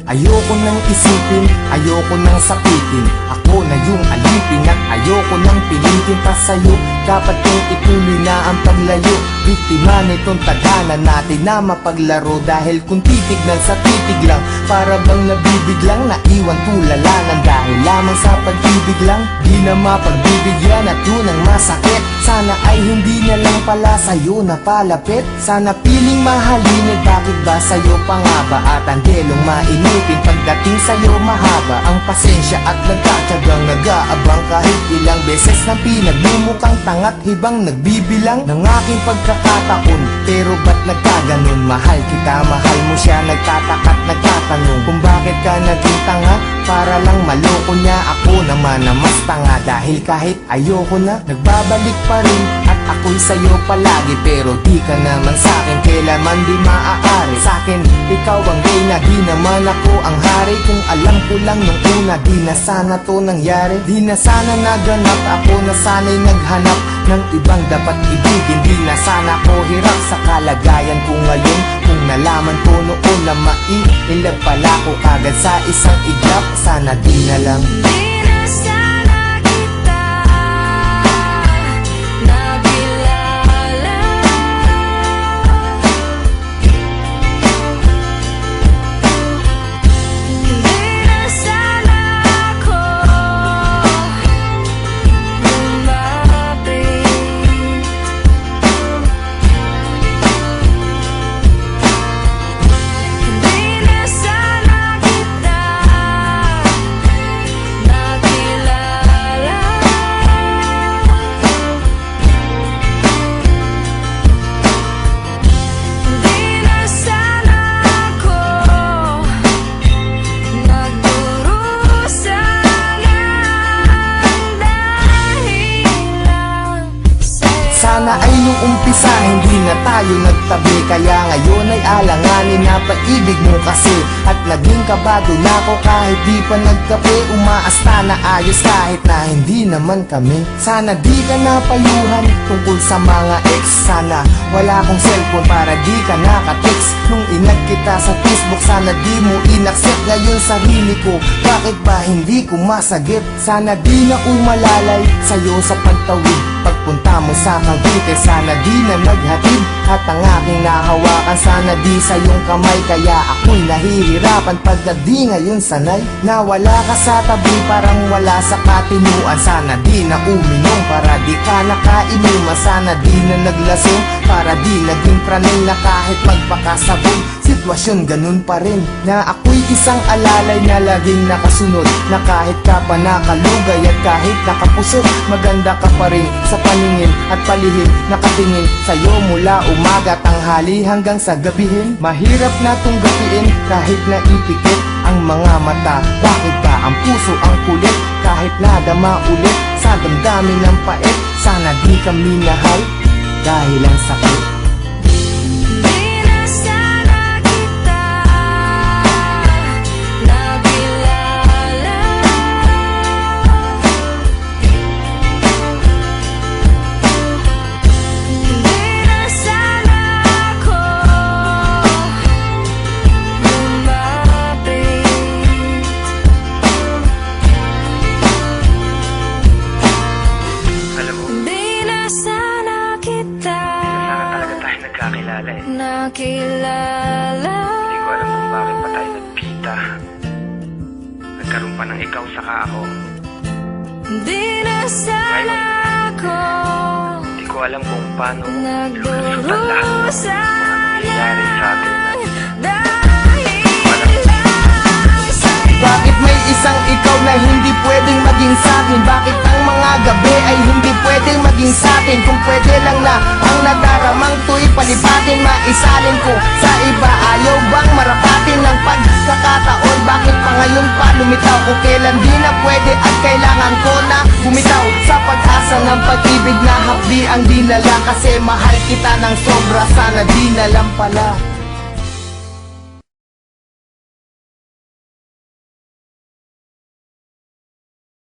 Ayoko nang isipin, ayoko nang sapitin. Ako na yung alipin at ayoko nang pilitin pa sa'yo. Dapat kong ituloy na ang paglayo. Biktima nitong tadhana natin na mapaglaro. Dahil kung titignan sa titig lang, para bang nabibiglang naiwan tulalanan. Dahil lamang sa pag-ibig lang, di na mapagbibigyan at yun ang masakit. Sana ay hindi na lang pala sa'yo napalapit. Sana piling mahalin at bakit ba sa'yo pa nga ba? At ang delong mainipin pagdating sa'yo mahaba ang pasensya at nagkatsagang nag-aabang. Kahit ilang beses na pinagbumukang tangat hibang nagbibilang ng aking pagkakataon. Pero ba't nagkaganon? Mahal kita, mahal mo siya. Nagtatakat, nagtatanong kung bakit ka naging tanga. Para lang maloko niya, ako naman na mas tanga. Dahil kahit ayoko na, nagbabalik pa rin. At ako'y sa'yo palagi, pero di ka naman sa'kin kailanman di maaari. Sa'kin, ikaw ang reyna, di naman ako ang hari. Kung alam ko lang nung una, di na sana to nangyari. Di na sana naganap, ako na sana'y naghanap ng ibang dapat ibigin. Di na sana ko hirap sa kalagayan ko ngayon. Kung nalaman ko noon na maiilag pala ko kagad sa isang iglap, sana di na lang. Di na sana kita nakilala. Di na sana ako lumapit. Di na sana kita nakilala. Di na sana ako nagdurusa ng dahilan sa'yo. Sana ay nung umpisa hindi na tayo nagtabi. Kaya ngayon ay alanganin na pag-ibig mo kasi. At naging kabado na ako kahit di pa nagkape. Umaasta na ayos kahit na hindi naman kami. Sana di ka napayuhan tungkol sa mga ex. Sana wala akong cellphone para di ka nakatext. Nung inag kita sa Facebook, sana di mo inaccept. Ngayon sarili ko, bakit ba hindi ko masagip? Sana di na umalalay sa'yo sa pagtawid. Pagpunta mo sa Cavite, sana di na naghatid. At ang aking nahawakan, sana di sa iyong kamay. Kaya ako'y nahihirapan pag di ngayon sanay. Nawala ka sa tabi, parang wala sa katinuan. Sana di na uminom, para di ka nakainuman. Sana di na naglasing, para di naging praning na kahit magpakasabog. Sitwasyon ganun pa rin, na ako'y isang alalay na laging nakasunod. Na kahit ka pa nakalugay at kahit nakapusot, maganda ka pa rin sa paningin at palihim. Nakatingin sa'yo mula umaga, tanghali hanggang sa gabihin. Mahirap na tong gapiin kahit naipikit ang mga mata. Bakit ba ang puso ang kulit kahit nadama ulit sa damdamin ng pait? Sana di kami nahal dahil ang sakit. Di na sana kita nakilala. Di na sana ako lumapit. Alam mo, Di na sana kita sana talaga tayo nagkakilala eh. nakilala. Hindi ko alam kung bakit pa tayo nagkita. Nagkaroon pa ng ikaw saka ako. Di na sana ako Hindi ko alam kung paano lulusutan lahat ng nagdurusa mga nangyayari sa atin. dahil lang sa'yo. Bakit may isang ikaw na hindi pwedeng maging sa'kin? Bakit ang mga gabi ay hindi pwedeng maging sa'tin? Kung pwede lang na ang nadaramang to'y palipatin, maisalin ko sa iba. Ayaw bang marapatin ng pagkakataon? Bakit pa ngayon pa lumitaw? Kung kailan di na pwede at kailangan ko na bumitaw sa pag-asa ng pag-ibig na hapdi ang dinala. Kasi mahal kita ng sobra, sana di na lang pala.